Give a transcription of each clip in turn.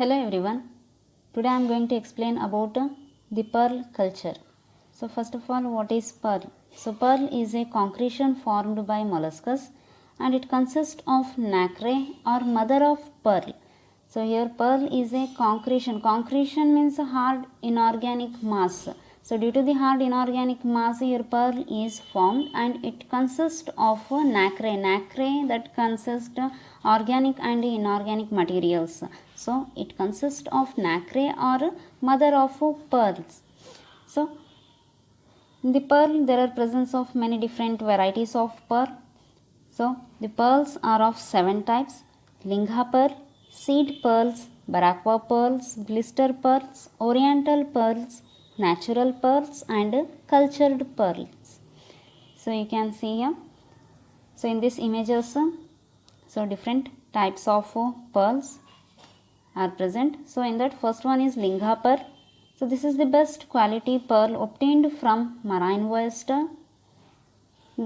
Hello everyone. Today I am going to explain about the pearl culture. So first of all, what is pearl? So pearl is a concretion formed by molluscs and it consists of nacre or mother of pearl. So here pearl is a concretion. Concretion means a hard inorganic mass. So due to the hard inorganic mass, here pearl is formed and it consists of nacre. Nacre that consists organic and inorganic materials. So it consists of nacre or mother of pearls. So in the pearl there are presence of many different varieties of pearl. So the pearls are of 7 types: lingha pearl, seed pearls, baraqua pearls, blister pearls, oriental pearls, natural pearls and cultured pearls. So you can see here. So in this images, so different types of pearls are present. So in that first one is lingha pearl. So this is the best quality pearl obtained from marine oyster.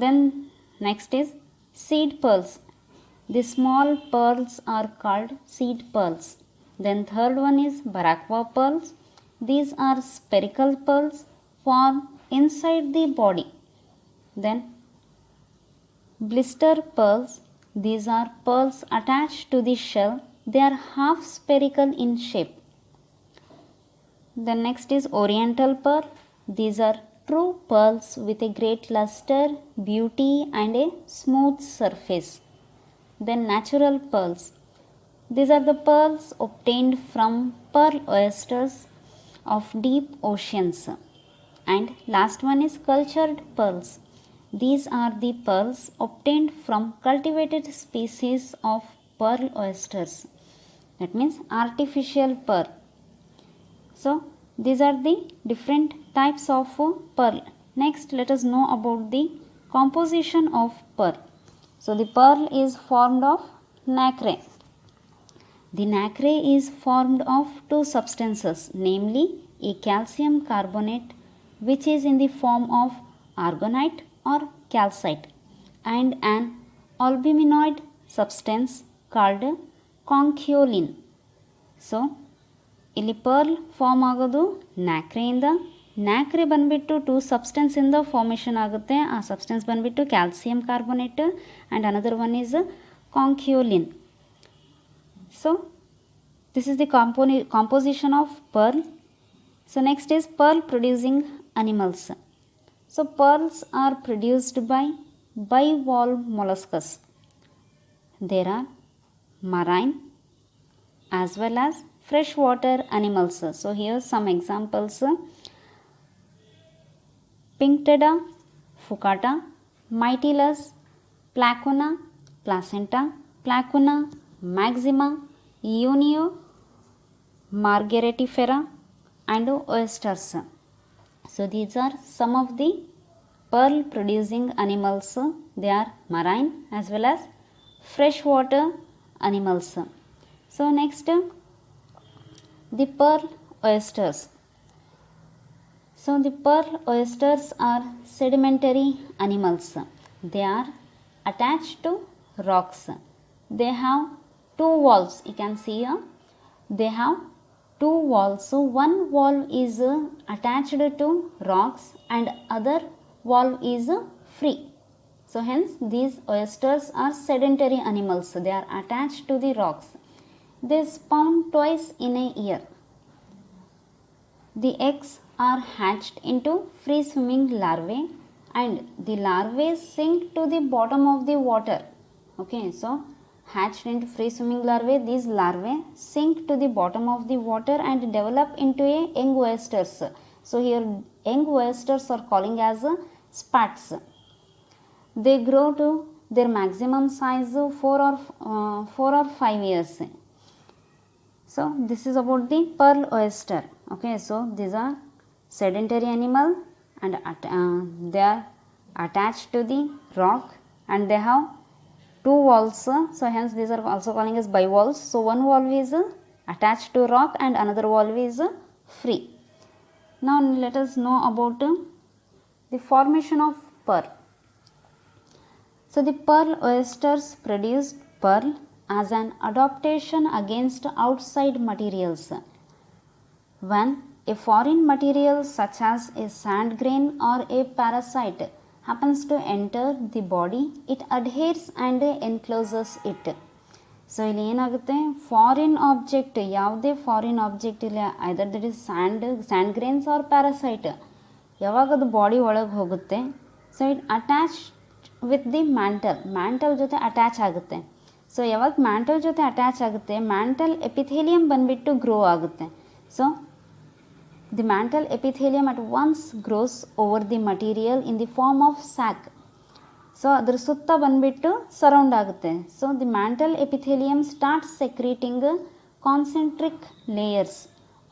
Then next is seed pearls. The small pearls are called seed pearls. Then third one is baraqua pearls. These are spherical pearls formed inside the body. Then blister pearls. These are pearls attached to the shell. They are half spherical in shape. Then next is oriental pearl. These are true pearls with a great luster, beauty and a smooth surface. Then natural pearls. These are the pearls obtained from pearl oysters of deep oceans. And last one is cultured pearls. These are the pearls obtained from cultivated species of pearl oysters. That means artificial pearl. So these are the different types of pearl. Next, let us know about the composition of pearl. So the pearl is formed of nacre. The nacre is formed of 2 substances, namely a calcium carbonate which is in the form of aragonite or calcite and an albuminoid substance called conchiolin. So ಇಲ್ಲಿ pearl form ಆಗೋದು ನ್ಯಾಕ್ರೆಯಿಂದ. ನ್ಯಾಕ್ರೆ ಬಂದುಬಿಟ್ಟು 2 ಸಬ್ಸ್ಟೆನ್ಸಿಂದ formation ಆಗುತ್ತೆ. ಆ substance ಬಂದುಬಿಟ್ಟು calcium carbonate and another one is conchiolin. So this is the composition of pearl. So next is pearl producing animals. So pearls are produced by bivalve molluscs. There are marine as well as freshwater animals. So here some examples: Pinctada, Fucata, Mytilus, Placuna, Placenta, Placuna, Maxima, Unio, Margaritifera and oysters. So these are some of the pearl producing animals. They are marine as well as freshwater animals. So next, the pearl oysters. So the pearl oysters are sedimentary animals. They are attached to rocks. They have 2 valves. You can see here. They have 2 valves. So one valve is attached to rocks and other valve is free. So hence these oysters are sedentary animals. They are attached to the rocks. They spawn twice in a year. The eggs are hatched into free swimming larvae and the larvae sink to the bottom of the water. Okay, so hatched into free swimming larvae, these larvae sink to the bottom of the water and develop into a young oysters. So here young oysters are calling as spats. They grow to their maximum size 4 or 5 years. So this is about the pearl oyster. Okay, so these are sedentary animal and they are attached to the rock and they have 2 valves. So hence these are also calling as bivalves. So one valve is attached to rock and another valve is free. Now let us know about the formation of pearl. So the pearl oysters produce pearl as an adaptation against outside materials. When a foreign material such as a sand grain or a parasite happens to enter the body, it adheres and encloses it. So ಇಲ್ಲಿ ಏನಾಗುತ್ತೆ, foreign object, ಯಾವುದೇ foreign object ಇಲ್ಲ, either that is sand grains or parasite, ಯಾವಾಗ ಅದು body ಒಳಗೆ ಹೋಗುತ್ತೆ, so it attach with the mantle ಜೊತೆ attach ಆಗುತ್ತೆ. ಸೊ ಯಾವಾಗ ಮ್ಯಾಂಟಲ್ ಜೊತೆ ಅಟ್ಯಾಚ್ ಆಗುತ್ತೆ, ಮ್ಯಾಂಟಲ್ ಎಪಿಥೇಲಿಯಂ ಬಂದುಬಿಟ್ಟು ಗ್ರೋ ಆಗುತ್ತೆ. So the mantle epithelium at once grows over the material in the form of sac. So ಅದ್ರ ಸುತ್ತ ಬಂದುಬಿಟ್ಟು ಸರೌಂಡ್ ಆಗುತ್ತೆ. So the mantle epithelium start secreting concentric layers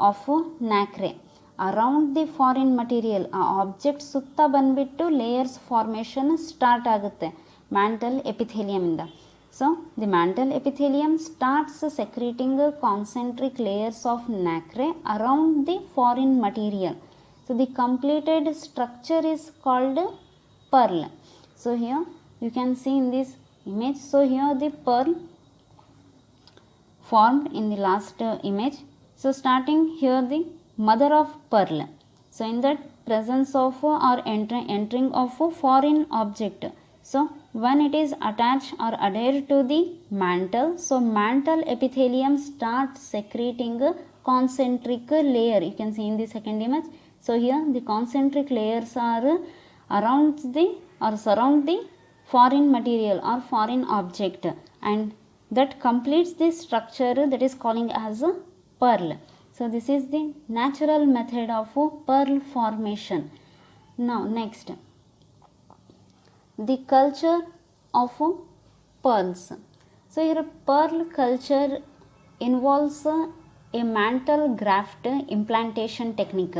of nacre around the foreign material. ಆ object ಸುತ್ತ ಬಂದುಬಿಟ್ಟು layers formation start ಆಗುತ್ತೆ mantle ಎಪಿಥೇಲಿಯಮಿಂದ. So the mantle epithelium starts secreting concentric layers of nacre around the foreign material. So the completed structure is called pearl. So here you can see in this image, so here the pearl formed in the last image. So starting here the mother of pearl. So in that presence of or entering of a foreign object. So when it is attached or adhered to the mantle, so mantle epithelium starts secreting concentric layer. You can see in the second image. So here the concentric layers are around the or surround the foreign material or foreign object, and that completes the structure that is calling as a pearl. So this is the natural method of pearl formation. Now next, the culture of pearls. So here pearl culture involves a mantle graft implantation technique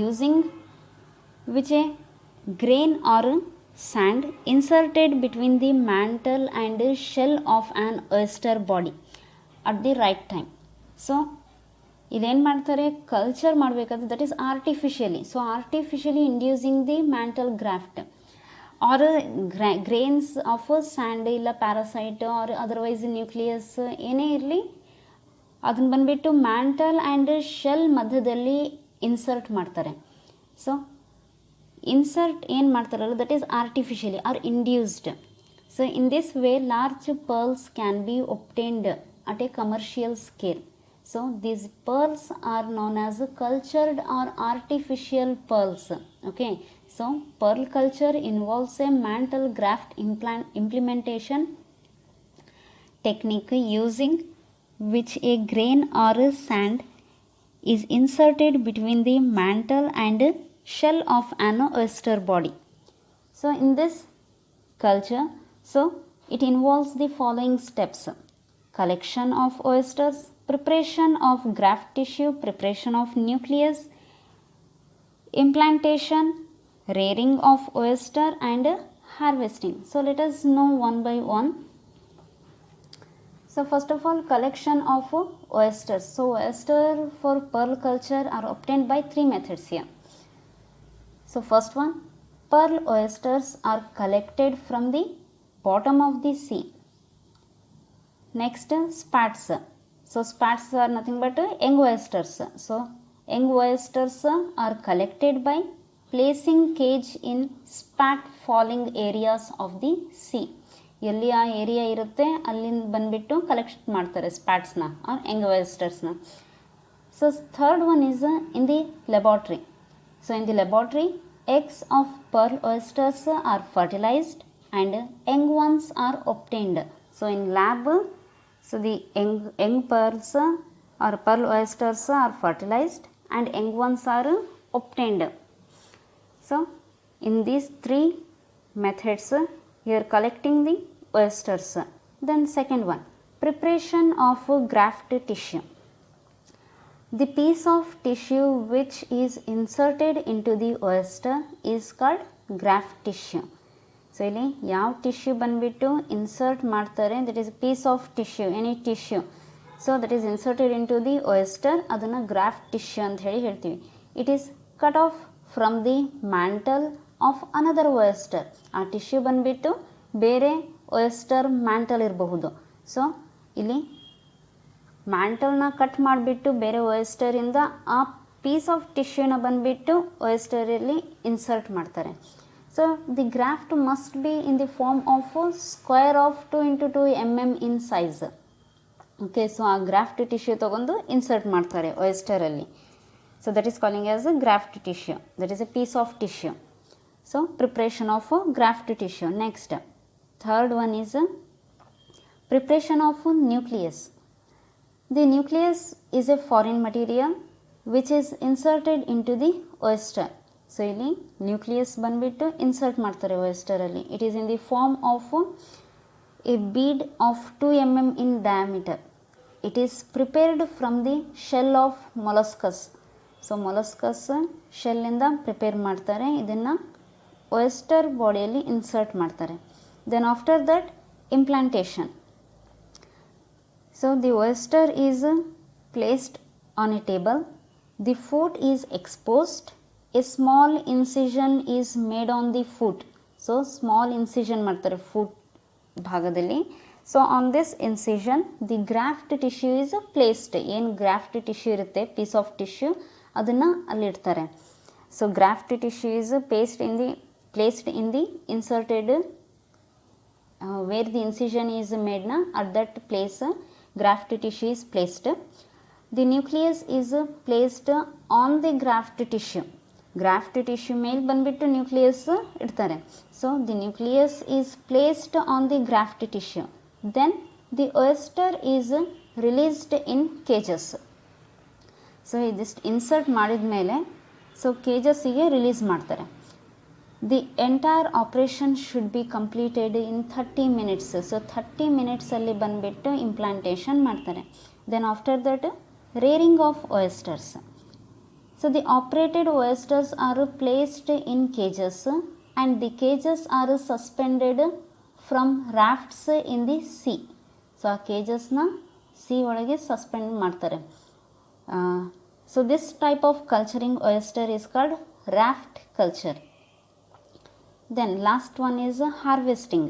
using which a grain or sand inserted between the mantle and shell of an oyster body at the right time. So ಇದೇನು ಮಾಡ್ತಾರೆ, culture ಮಾಡಬೇಕಾದ್ರೆ that is artificially. So artificially inducing the mantle graft or grains of sand ಇಲ್ಲ parasite or otherwise nucleus ಏನೇ ಇರಲಿ, ಅದನ್ನು ಬಂದುಬಿಟ್ಟು mantle and shell ಮಧ್ಯದಲ್ಲಿ insert ಮಾಡ್ತಾರೆ. ಸೊ ಇನ್ಸರ್ಟ್ ಏನು ಮಾಡ್ತಾರಲ್ಲ that is artificially or induced. So in this way large pearls can be obtained at a commercial scale. So these pearls are known as cultured or artificial pearls. Okay, so pearl culture involves A mantle graft implementation technique using which a grain or sand is inserted between the mantle and shell of an oyster body. So in this culture, so it involves the following steps: collection of oysters, preparation of graft tissue, preparation of nucleus, implantation, rearing of oyster and harvesting. So let us know one by one. So first of all, collection of oysters. So oyster for pearl culture are obtained by three methods here. So first one, pearl oysters are collected from the bottom of the sea. Next, spats. So spats are nothing but young oysters. So young oysters are collected by placing cage in spat falling areas of the sea. ಎಲ್ಲಿ ಆ area ಇರುತ್ತೆ ಅಲ್ಲಿಂದ ಬಂದುಬಿಟ್ಟು collect ಮಾಡ್ತಾರೆ ಸ್ಪ್ಯಾಟ್ಸ್ನ or young oysters-ನ. So third one is in the laboratory. So in the laboratory, eggs of pearl oysters are fertilized and young ones are obtained. So in lab, so the young pearls or pearl oysters are fertilized and young ones are obtained. So in these three methods you are collecting the oysters. Then second one, preparation of graft tissue. The piece of tissue which is inserted into the oyster is called graft tissue. So ಇಲ್ಲಿ ಯಾವ tissue ಬಂದುಬಿಟ್ಟು insert ಮಾಡ್ತಾರೆ, that is piece of tissue, any tissue, so that is inserted in to the oyster, ಅದನ್ನು graft tissue ಅಂತ ಹೇಳಿ ಹೇಳ್ತೀವಿ. It is cut off from the mantle of another oyster. ಆ tissue ಬಂದುಬಿಟ್ಟು ಬೇರೆ oyster ಮ್ಯಾಂಟಲ್ ಇರಬಹುದು. So ಇಲ್ಲಿ ಮ್ಯಾಂಟಲ್ನ cut ಮಾಡಿಬಿಟ್ಟು ಬೇರೆ ಒಯಸ್ಟರಿಂದ ಆ ಪೀಸ್ ಆಫ್ ಟಿಶ್ಯೂನ ಬಂದುಬಿಟ್ಟು ಒಯಸ್ಟರಲ್ಲಿ ಇನ್ಸರ್ಟ್ ಮಾಡ್ತಾರೆ. So the graft must be in the form of square of 2 × 2 mm in size. Okay, so ಆ ಗ್ರಾಫ್ಟ್ ಟಿಶ್ಯೂ ತೊಗೊಂಡು ಇನ್ಸರ್ಟ್ ಮಾಡ್ತಾರೆ ಒಯಸ್ಟರಲ್ಲಿ. So that is calling as a graft tissue, that is a piece of tissue. So preparation of graft tissue. Next third one is preparation of nucleus. The nucleus is a foreign material which is inserted into the oyster. So ಇಲ್ಲಿ nucleus ಬಂದ್ಬಿಟ್ಟು insert ಮಾಡ್ತಾರೆ oyster ಅಲ್ಲಿ. It is in the form of a bead of 2 mm in diameter. It is prepared from the shell of molluscus. So molluscus shell ಇಂದ prepare ಮಾಡ್ತಾರೆ, ಇದನ್ನು oyster ಬಾಡಿಯಲ್ಲಿ insert ಮಾಡ್ತಾರೆ. Then after that implantation. So the oyster is placed on a table, the foot is exposed, a small incision is made on the foot. So small incision ಮಾಡ್ತಾರೆ foot ಭಾಗದಲ್ಲಿ. So on this incision the graft tissue is placed. ಏನು graft tissue ಇರುತ್ತೆ, piece of tissue, ಅದನ್ನು ಅಲ್ಲಿಡ್ತಾರೆ. So graft tissue is placed in the inserted where the incision is made na, at that place graft tissue is placed. The nucleus is placed on the graft tissue. Graft tissue ಮೇಲೆ ಬಂದ್ಬಿಟ್ಟು nucleus ಇಡ್ತಾರೆ. So the nucleus is placed on the graft tissue. Then the oyster is released in cages. So ಇದಿಷ್ಟು insert ಮಾಡಿದ ಮೇಲೆ so ಕೇಜಸ್ಸಿಗೆ release ಮಾಡ್ತಾರೆ. The entire operation should be completed in 30 minutes. So 30 minutes ಅಲ್ಲಿ ಬಂದುಬಿಟ್ಟು implantation ಮಾಡ್ತಾರೆ. Then after that rearing of oysters. So the operated oysters are placed in cages and the cages are suspended from rafts in the sea. So ಆ cagesನ sea ಒಳಗೆ suspend ಮಾಡ್ತಾರೆ. So this type of culturing oyster is called raft culture. Then last one is harvesting.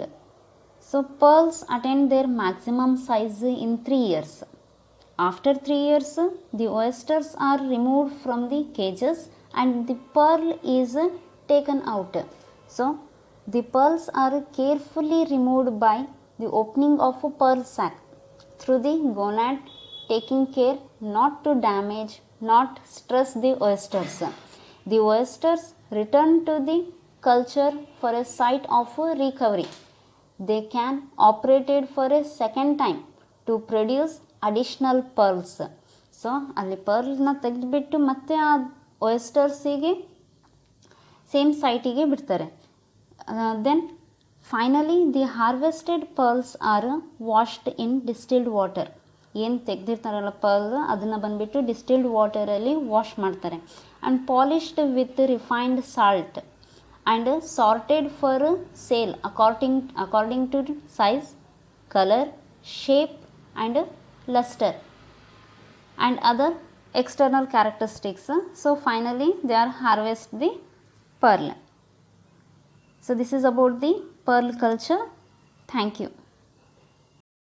So pearls attain their maximum size in 3 years. After 3 years the oysters are removed from the cages and the pearl is taken out. So the pearls are carefully removed by the opening of a pearl sac through the gonad, taking care not to damage, not stress the oysters. The oysters return to the culture for a site of recovery. They can operated for a second time to produce additional pearls. So ಅಲ್ಲಿ ಪರ್ಲ್ನ ತೆಗೆದುಬಿಟ್ಟು ಮತ್ತೆ ಆ ಒಯಸ್ಟರ್ಸಿಗೆ same ಸೈಟಿಗೆ ಬಿಡ್ತಾರೆ. Then finally the harvested pearls are washed in distilled water. ಏನು ತೆಗೆದಿರ್ತಾರಲ್ಲ ಪರ್ಲ್ ಅದನ್ನು ಬಂದುಬಿಟ್ಟು ಡಿಸ್ಟಿಲ್ಡ್ ವಾಟರಲ್ಲಿ ವಾಶ್ ಮಾಡ್ತಾರೆ. And polished with refined salt and sorted for sale according to size, color, shape and luster and other external characteristics. So finally they are harvest the pearl. So this is about the pearl culture. Thank you.